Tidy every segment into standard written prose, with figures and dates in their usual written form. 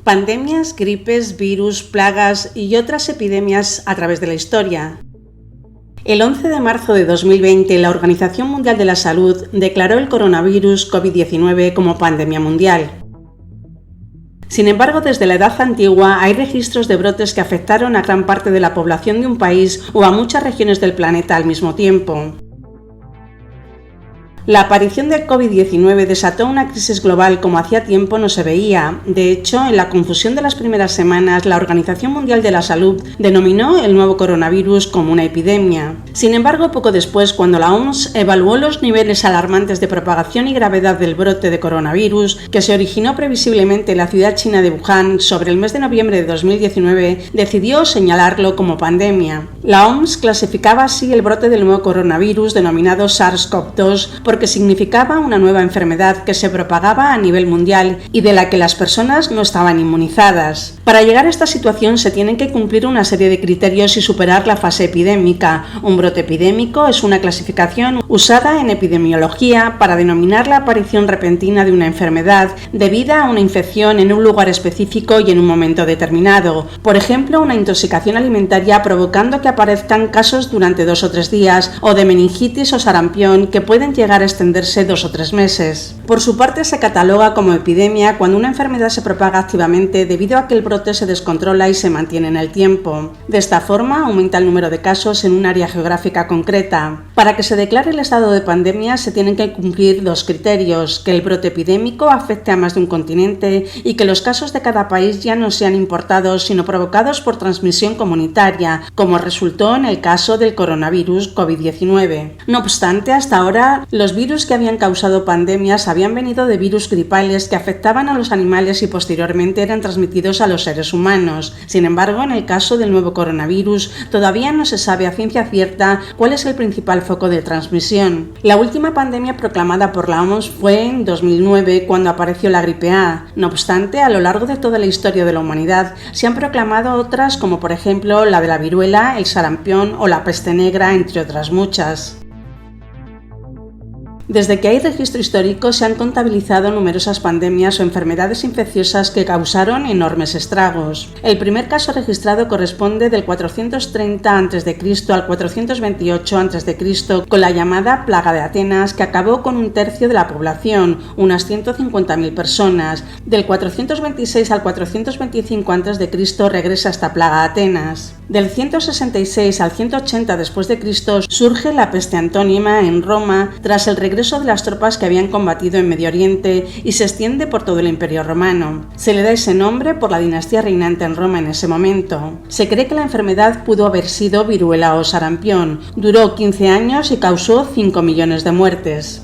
Pandemias, gripes, virus, plagas y otras epidemias a través de la historia. El 11 de marzo de 2020, la Organización Mundial de la Salud declaró el coronavirus COVID-19 como pandemia mundial. Sin embargo, desde la Edad Antigua hay registros de brotes que afectaron a gran parte de la población de un país o a muchas regiones del planeta al mismo tiempo. La aparición del COVID-19 desató una crisis global como hacía tiempo no se veía. De hecho, en la confusión de las primeras semanas, la Organización Mundial de la Salud denominó el nuevo coronavirus como una epidemia. Sin embargo, poco después, cuando la OMS evaluó los niveles alarmantes de propagación y gravedad del brote de coronavirus, que se originó previsiblemente en la ciudad china de Wuhan sobre el mes de noviembre de 2019, decidió señalarlo como pandemia. La OMS clasificaba así el brote del nuevo coronavirus denominado SARS-CoV-2 porque significaba una nueva enfermedad que se propagaba a nivel mundial y de la que las personas no estaban inmunizadas. Para llegar a esta situación se tienen que cumplir una serie de criterios y superar la fase epidémica. Un brote epidémico es una clasificación usada en epidemiología para denominar la aparición repentina de una enfermedad debida a una infección en un lugar específico y en un momento determinado. Por ejemplo, una intoxicación alimentaria provocando que aparezcan casos durante 2 o 3 días, o de meningitis o sarampión que pueden llegar a extenderse 2 o 3 meses. Por su parte, se cataloga como epidemia cuando una enfermedad se propaga activamente debido a que el brote se descontrola y se mantiene en el tiempo. De esta forma, aumenta el número de casos en un área geográfica concreta. Para que se declare el estado de pandemia se tienen que cumplir 2 criterios: que el brote epidémico afecte a más de un continente y que los casos de cada país ya no sean importados sino provocados por transmisión comunitaria, como resultó en el caso del coronavirus COVID-19. No obstante, hasta ahora, los virus que habían causado pandemias habían venido de virus gripales que afectaban a los animales y posteriormente eran transmitidos a los seres humanos. Sin embargo, en el caso del nuevo coronavirus, todavía no se sabe a ciencia cierta cuál es el principal foco de transmisión. La última pandemia proclamada por la OMS fue en 2009, cuando apareció la gripe A. No obstante, a lo largo de toda la historia de la humanidad se han proclamado otras, como por ejemplo la de la viruela, el sarampión o la peste negra, entre otras muchas. Desde que hay registro histórico se han contabilizado numerosas pandemias o enfermedades infecciosas que causaron enormes estragos. El primer caso registrado corresponde del 430 a.C. al 428 a.C. con la llamada Plaga de Atenas, que acabó con 1/3 de la población, unas 150.000 personas. Del 426 al 425 a.C. regresa esta plaga a Atenas. Del 166 al 180 después de Cristo surge la peste antónima en Roma tras el regreso de las tropas que habían combatido en Medio Oriente y se extiende por todo el Imperio Romano. Se le da ese nombre por la dinastía reinante en Roma en ese momento. Se cree que la enfermedad pudo haber sido viruela o sarampión. Duró 15 años y causó 5 millones de muertes.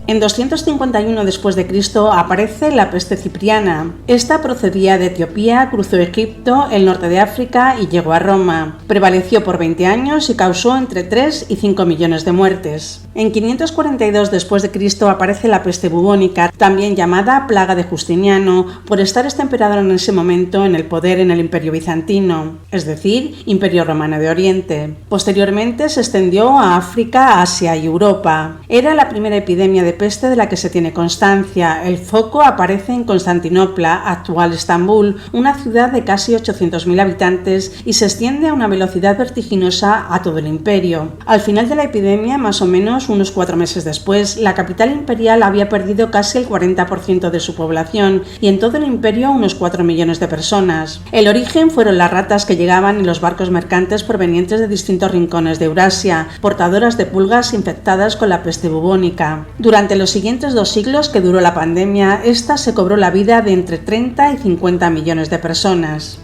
En 251 después de Cristo aparece la peste cipriana. Esta procedía de Etiopía, cruzó Egipto, el norte de África y llegó a Roma. Prevaleció por 20 años y causó entre 3 y 5 millones de muertes. En 542 después de Cristo aparece la peste bubónica, también llamada plaga de Justiniano, por estar este emperador en ese momento en el poder en el Imperio Bizantino, es decir, Imperio Romano de Oriente. Posteriormente se extendió a África, Asia y Europa. Era la primera epidemia de peste de la que se tiene constancia. El foco aparece en Constantinopla, actual Estambul, una ciudad de casi 800.000 habitantes, y se extiende a una velocidad vertiginosa a todo el imperio. Al final de la epidemia, más o menos unos 4 meses después, la capital imperial había perdido casi el 40% de su población y en todo el imperio unos 4 millones de personas. El origen fueron las ratas que llegaban en los barcos mercantes provenientes de distintos rincones de Eurasia, portadoras de pulgas infectadas con la peste bubónica. Durante los siguientes 2 siglos que duró la pandemia, esta se cobró la vida de entre 30 y 50 millones de personas.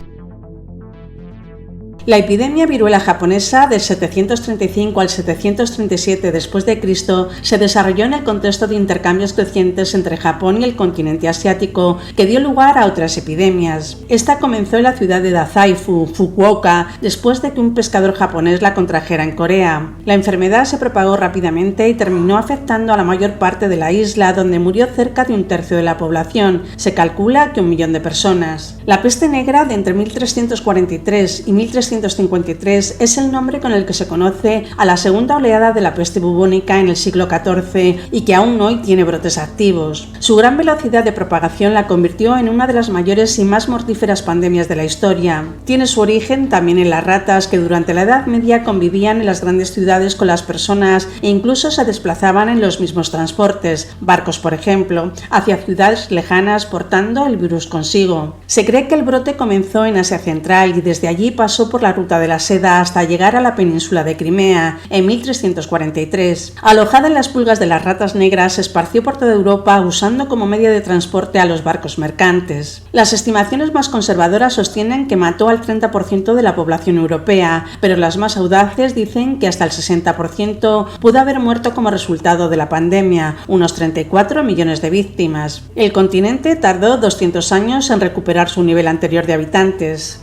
La epidemia viruela japonesa del 735 al 737 después de Cristo se desarrolló en el contexto de intercambios crecientes entre Japón y el continente asiático, que dio lugar a otras epidemias. Esta comenzó en la ciudad de Dazaifu, Fukuoka, después de que un pescador japonés la contrajera en Corea. La enfermedad se propagó rápidamente y terminó afectando a la mayor parte de la isla, donde murió cerca de 1/3 de la población. Se calcula que 1 millón de personas. La peste negra de entre 1343 y 1300 1353 es el nombre con el que se conoce a la segunda oleada de la peste bubónica en el siglo XIV y que aún hoy tiene brotes activos. Su gran velocidad de propagación la convirtió en una de las mayores y más mortíferas pandemias de la historia. Tiene su origen también en las ratas que durante la Edad Media convivían en las grandes ciudades con las personas e incluso se desplazaban en los mismos transportes, barcos por ejemplo, hacia ciudades lejanas portando el virus consigo. Se cree que el brote comenzó en Asia Central y desde allí pasó por la ruta de la seda hasta llegar a la península de Crimea en 1343. Alojada en las pulgas de las ratas negras, se esparció por toda Europa usando como medio de transporte a los barcos mercantes. Las estimaciones más conservadoras sostienen que mató al 30% de la población europea, pero las más audaces dicen que hasta el 60% pudo haber muerto como resultado de la pandemia, unos 34 millones de víctimas. El continente tardó 200 años en recuperar su nivel anterior de habitantes.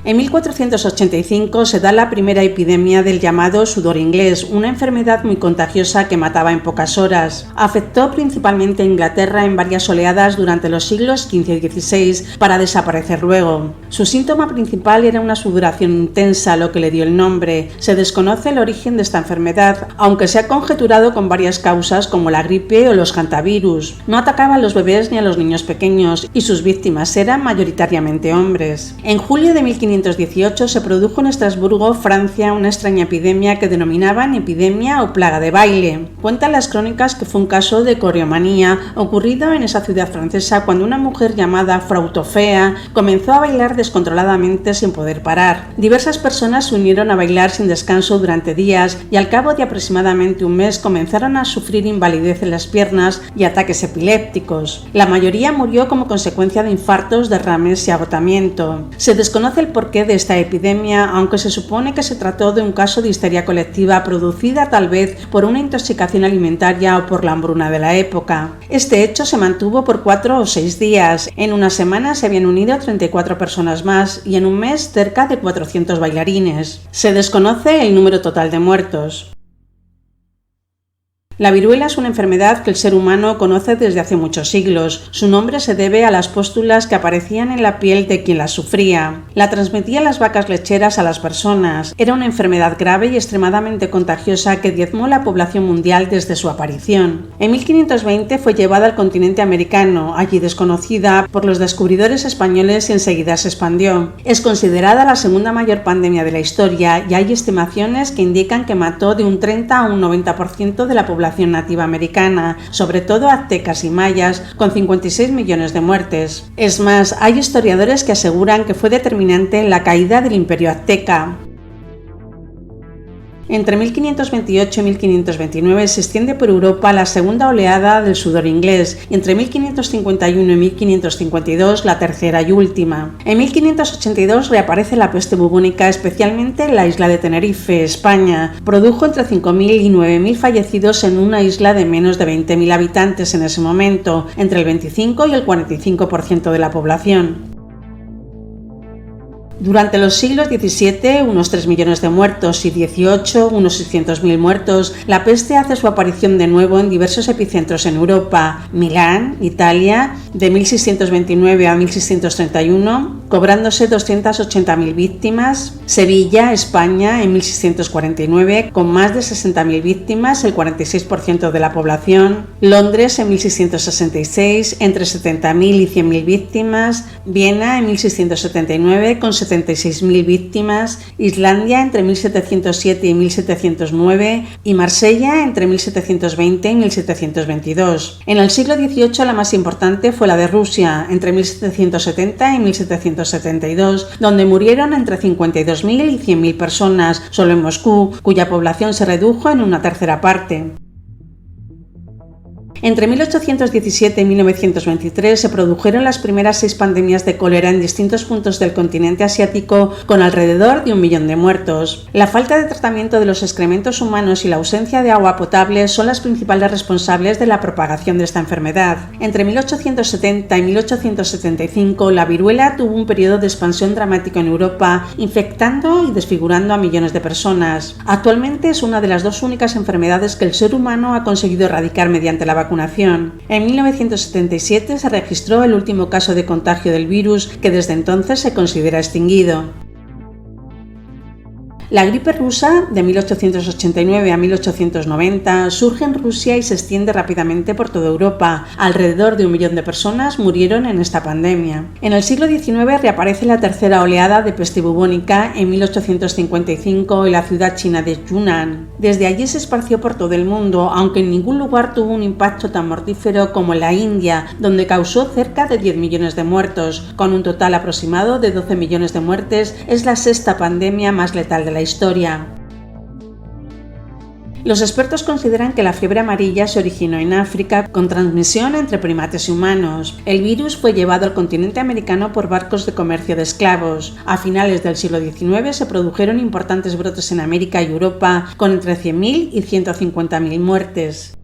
En 1485 se da la primera epidemia del llamado sudor inglés, una enfermedad muy contagiosa que mataba en pocas horas. Afectó principalmente a Inglaterra en varias oleadas durante los siglos XV y XVI para desaparecer luego. Su síntoma principal era una sudoración intensa, lo que le dio el nombre. Se desconoce el origen de esta enfermedad, aunque se ha conjeturado con varias causas como la gripe o los hantavirus. No atacaba a los bebés ni a los niños pequeños y sus víctimas eran mayoritariamente hombres. En julio de 1518 se produjo en Estrasburgo, Francia, una extraña epidemia que denominaban epidemia o plaga de baile. Cuentan las crónicas que fue un caso de coreomanía ocurrido en esa ciudad francesa cuando una mujer llamada Frau Tofea comenzó a bailar descontroladamente sin poder parar. Diversas personas se unieron a bailar sin descanso durante días y al cabo de aproximadamente un mes comenzaron a sufrir invalidez en las piernas y ataques epilépticos. La mayoría murió como consecuencia de infartos, derrames y agotamiento. Se desconoce el porqué de esta epidemia, aunque se supone que se trató de un caso de histeria colectiva producida tal vez por una intoxicación alimentaria o por la hambruna de la época. Este hecho se mantuvo por 4 o 6 días. En una semana se habían unido 34 personas más y en un mes cerca de 400 bailarines. Se desconoce el número total de muertos. La viruela es una enfermedad que el ser humano conoce desde hace muchos siglos. Su nombre se debe a las pústulas que aparecían en la piel de quien las sufría. La transmitían las vacas lecheras a las personas. Era una enfermedad grave y extremadamente contagiosa que diezmó la población mundial desde su aparición. En 1520 fue llevada al continente americano, allí desconocida por los descubridores españoles y enseguida se expandió. Es considerada la segunda mayor pandemia de la historia y hay estimaciones que indican que mató de un 30 a un 90% de la población nativa americana, sobre todo aztecas y mayas, con 56 millones de muertes. Es más, hay historiadores que aseguran que fue determinante en la caída del Imperio azteca. Entre 1528 y 1529 se extiende por Europa la segunda oleada del sudor inglés y entre 1551 y 1552 la tercera y última. En 1582 reaparece la peste bubónica, especialmente en la isla de Tenerife, España. Produjo entre 5.000 y 9.000 fallecidos en una isla de menos de 20.000 habitantes en ese momento, entre el 25 y el 45% de la población. Durante los siglos XVII, unos 3 millones de muertos y XVIII, unos 600.000 muertos, la peste hace su aparición de nuevo en diversos epicentros en Europa. Milán, Italia, de 1629 a 1631, cobrándose 280.000 víctimas. Sevilla, España, en 1649, con más de 60.000 víctimas, el 46% de la población. Londres, en 1666, entre 70.000 y 100.000 víctimas. Viena, en 1679, con 76.000 víctimas, Islandia entre 1707 y 1709 y Marsella entre 1720 y 1722. En el siglo XVIII la más importante fue la de Rusia, entre 1770 y 1772, donde murieron entre 52.000 y 100.000 personas, solo en Moscú, cuya población se redujo en una tercera parte. Entre 1817 y 1923 se produjeron las primeras 6 pandemias de cólera en distintos puntos del continente asiático, con alrededor de 1 millón de muertos. La falta de tratamiento de los excrementos humanos y la ausencia de agua potable son las principales responsables de la propagación de esta enfermedad. Entre 1870 y 1875, la viruela tuvo un periodo de expansión dramático en Europa, infectando y desfigurando a millones de personas. Actualmente es una de las 2 únicas enfermedades que el ser humano ha conseguido erradicar mediante la vacunación. vacunación. En 1977 se registró el último caso de contagio del virus, que desde entonces se considera extinguido. La gripe rusa, de 1889 a 1890, surge en Rusia y se extiende rápidamente por toda Europa. Alrededor de 1 millón de personas murieron en esta pandemia. En el siglo XIX reaparece la tercera oleada de peste bubónica en 1855 en la ciudad china de Yunnan. Desde allí se esparció por todo el mundo, aunque en ningún lugar tuvo un impacto tan mortífero como en la India, donde causó cerca de 10 millones de muertos. Con un total aproximado de 12 millones de muertes, es la sexta pandemia más letal de la historia. Los expertos consideran que la fiebre amarilla se originó en África con transmisión entre primates y humanos. El virus fue llevado al continente americano por barcos de comercio de esclavos. A finales del siglo XIX se produjeron importantes brotes en América y Europa, con entre 100.000 y 150.000 muertes.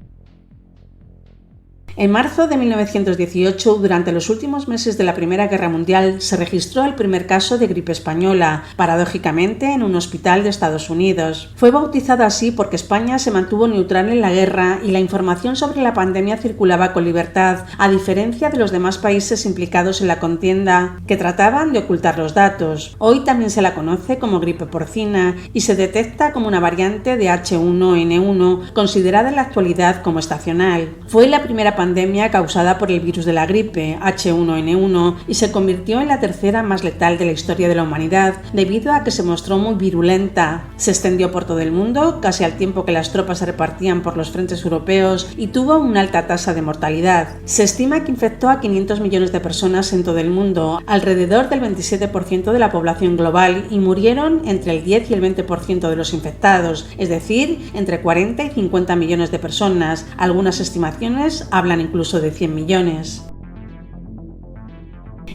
En marzo de 1918, durante los últimos meses de la Primera Guerra Mundial, se registró el primer caso de gripe española, paradójicamente en un hospital de Estados Unidos. Fue bautizado así porque España se mantuvo neutral en la guerra y la información sobre la pandemia circulaba con libertad, a diferencia de los demás países implicados en la contienda, que trataban de ocultar los datos. Hoy también se la conoce como gripe porcina y se detecta como una variante de H1N1, considerada en la actualidad como estacional. Fue la primera pandemia causada por el virus de la gripe, H1N1, y se convirtió en la tercera más letal de la historia de la humanidad, debido a que se mostró muy virulenta. Se extendió por todo el mundo, casi al tiempo que las tropas se repartían por los frentes europeos, y tuvo una alta tasa de mortalidad. Se estima que infectó a 500 millones de personas en todo el mundo, alrededor del 27% de la población global, y murieron entre el 10 y el 20% de los infectados, es decir, entre 40 y 50 millones de personas. Algunas estimaciones hablan incluso de 100 millones.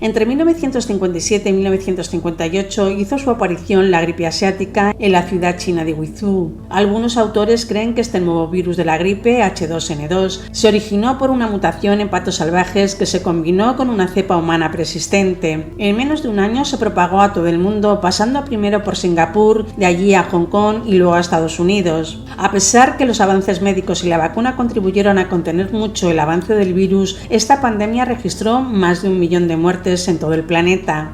Entre 1957 y 1958 hizo su aparición la gripe asiática en la ciudad china de Guizhou. Algunos autores creen que este nuevo virus de la gripe, H2N2, se originó por una mutación en patos salvajes que se combinó con una cepa humana persistente. En menos de un año se propagó a todo el mundo, pasando primero por Singapur, de allí a Hong Kong y luego a Estados Unidos. A pesar que los avances médicos y la vacuna contribuyeron a contener mucho el avance del virus, esta pandemia registró más de 1 millón de muertes en todo el planeta.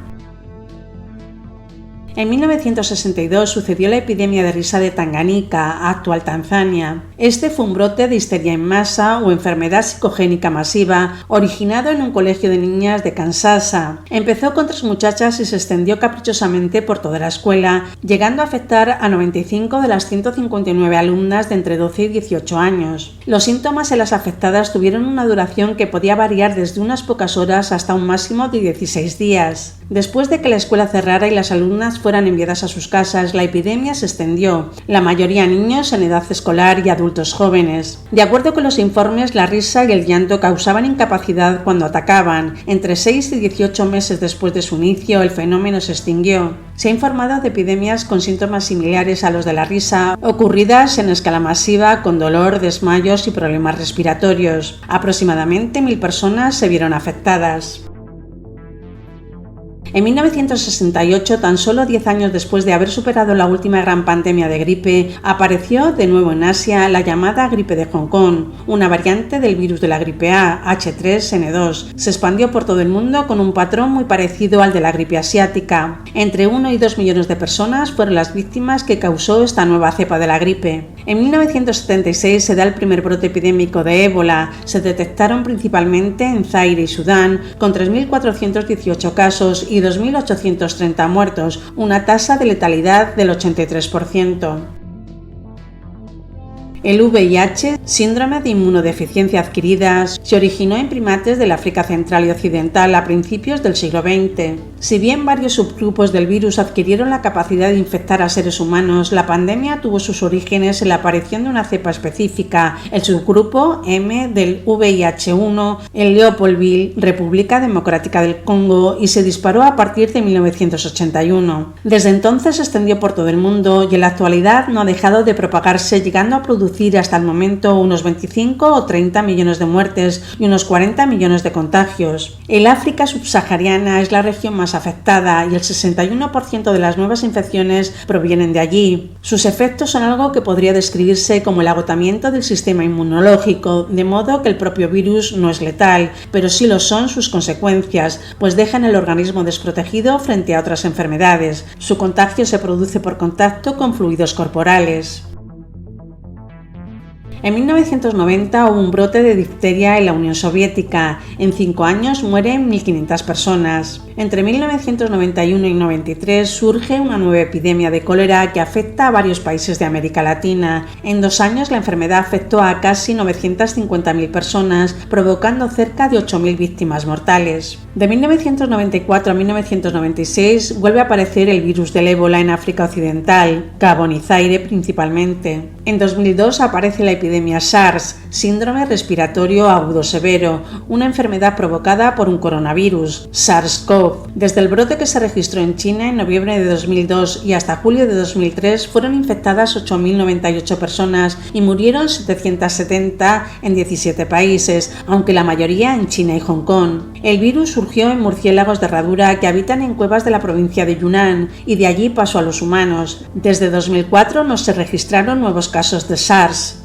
En 1962 sucedió la epidemia de risa de Tanganica, actual Tanzania. Este fue un brote de histeria en masa o enfermedad psicogénica masiva originado en un colegio de niñas de Kansasa. Empezó con 3 muchachas y se extendió caprichosamente por toda la escuela, llegando a afectar a 95 de las 159 alumnas de entre 12 y 18 años. Los síntomas en las afectadas tuvieron una duración que podía variar desde unas pocas horas hasta un máximo de 16 días. Después de que la escuela cerrara y las alumnas fueran enviadas a sus casas, la epidemia se extendió, la mayoría a niños en edad escolar y adultos jóvenes. De acuerdo con los informes, la risa y el llanto causaban incapacidad cuando atacaban. Entre 6 y 18 meses después de su inicio, el fenómeno se extinguió. Se ha informado de epidemias con síntomas similares a los de la risa, ocurridas en escala masiva con dolor, desmayos y problemas respiratorios. Aproximadamente 1.000 personas se vieron afectadas. En 1968, tan solo 10 años después de haber superado la última gran pandemia de gripe, apareció de nuevo en Asia la llamada gripe de Hong Kong, una variante del virus de la gripe A, H3N2. Se expandió por todo el mundo con un patrón muy parecido al de la gripe asiática. Entre 1 y 2 millones de personas fueron las víctimas que causó esta nueva cepa de la gripe. En 1976 se da el primer brote epidémico de ébola. Se detectaron principalmente en Zaire y Sudán, con 3.418 casos y 2.830 muertos, una tasa de letalidad del 83%. El VIH, síndrome de inmunodeficiencia adquirida, se originó en primates del África Central y Occidental a principios del siglo XX. Si bien varios subgrupos del virus adquirieron la capacidad de infectar a seres humanos, la pandemia tuvo sus orígenes en la aparición de una cepa específica, el subgrupo M del VIH1, en Leopoldville, República Democrática del Congo, y se disparó a partir de 1981. Desde entonces se extendió por todo el mundo y en la actualidad no ha dejado de propagarse, llegando a producir producir hasta el momento unos 25 o 30 millones de muertes y unos 40 millones de contagios. El África subsahariana es la región más afectada y el 61% de las nuevas infecciones provienen de allí. Sus efectos son algo que podría describirse como el agotamiento del sistema inmunológico, de modo que el propio virus no es letal, pero sí lo son sus consecuencias, pues dejan el organismo desprotegido frente a otras enfermedades. Su contagio se produce por contacto con fluidos corporales. En 1990 hubo un brote de difteria en la Unión Soviética. En 5 años mueren 1.500 personas. Entre 1991 y 93 surge una nueva epidemia de cólera que afecta a varios países de América Latina. En 2 años la enfermedad afectó a casi 950.000 personas, provocando cerca de 8.000 víctimas mortales. De 1994 a 1996 vuelve a aparecer el virus del ébola en África Occidental, Gabón y Zaire principalmente. En 2002 aparece la epidemia SARS, síndrome respiratorio agudo severo, una enfermedad provocada por un coronavirus, SARS-CoV. Desde el brote que se registró en China en noviembre de 2002 y hasta julio de 2003 fueron infectadas 8.098 personas y murieron 770 en 17 países, aunque la mayoría en China y Hong Kong. El virus surgió en murciélagos de herradura que habitan en cuevas de la provincia de Yunnan y de allí pasó a los humanos. Desde 2004 no se registraron nuevos casos de SARS.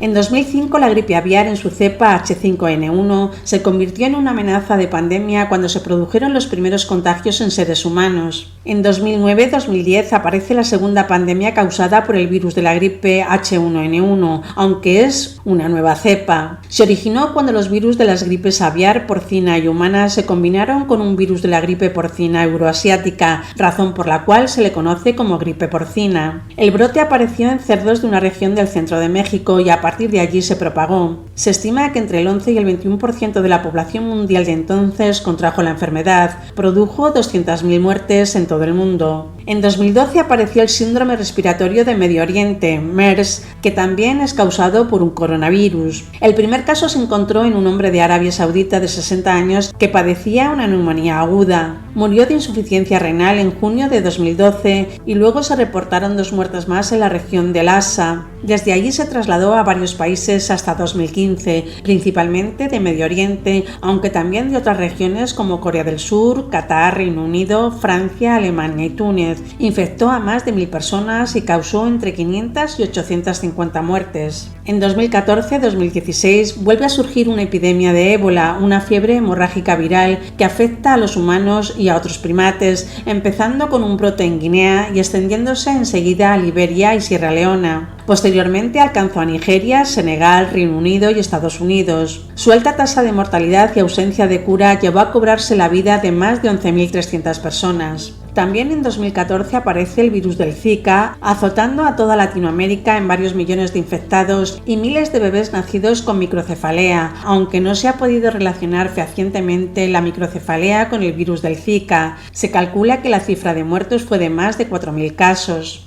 En 2005 la gripe aviar en su cepa H5N1 se convirtió en una amenaza de pandemia cuando se produjeron los primeros contagios en seres humanos. En 2009-2010 aparece la segunda pandemia causada por el virus de la gripe H1N1, aunque es una nueva cepa. Se originó cuando los virus de las gripes aviar, porcina y humana se combinaron con un virus de la gripe porcina euroasiática, razón por la cual se le conoce como gripe porcina. El brote apareció en cerdos de una región del centro de México y a partir de allí se propagó. Se estima que entre el 11 y el 21% de la población mundial de entonces contrajo la enfermedad. Produjo 200.000 muertes en todo el mundo. En 2012 apareció el síndrome respiratorio de Medio Oriente, MERS, que también es causado por un coronavirus. El primer caso se encontró en un hombre de Arabia Saudita de 60 años que padecía una neumonía aguda. Murió de insuficiencia renal en junio de 2012 y luego se reportaron 2 muertes más en la región de Lhasa. Desde allí se trasladó a varios países hasta 2015, principalmente de Medio Oriente, aunque también de otras regiones como Corea del Sur, Qatar, Reino Unido, Francia, Alemania y Túnez. Infectó a más de 1.000 personas y causó entre 500 y 850 muertes. En 2014-2016 vuelve a surgir una epidemia de ébola, una fiebre hemorrágica viral que afecta a los humanos y a otros primates, empezando con un brote en Guinea y extendiéndose enseguida a Liberia y Sierra Leona. Posteriormente alcanzó a Nigeria, Senegal, Reino Unido y Estados Unidos. Su alta tasa de mortalidad y ausencia de cura llevó a cobrarse la vida de más de 11.300 personas. También en 2014 aparece el virus del Zika, azotando a toda Latinoamérica en varios millones de infectados y miles de bebés nacidos con microcefalea, aunque no se ha podido relacionar fehacientemente la microcefalea con el virus del Zika. Se calcula que la cifra de muertos fue de más de 4.000 casos.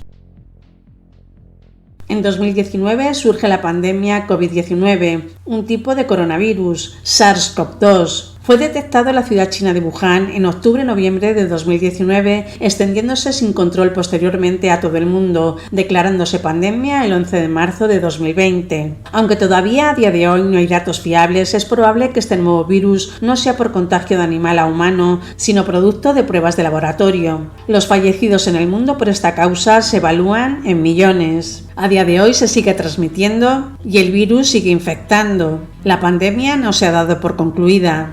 En 2019 surge la pandemia COVID-19, un tipo de coronavirus, SARS-CoV-2. Fue detectado en la ciudad china de Wuhan en octubre-noviembre de 2019, extendiéndose sin control posteriormente a todo el mundo, declarándose pandemia el 11 de marzo de 2020. Aunque todavía a día de hoy no hay datos fiables, es probable que este nuevo virus no sea por contagio de animal a humano, sino producto de pruebas de laboratorio. Los fallecidos en el mundo por esta causa se evalúan en millones. A día de hoy se sigue transmitiendo y el virus sigue infectando. La pandemia no se ha dado por concluida.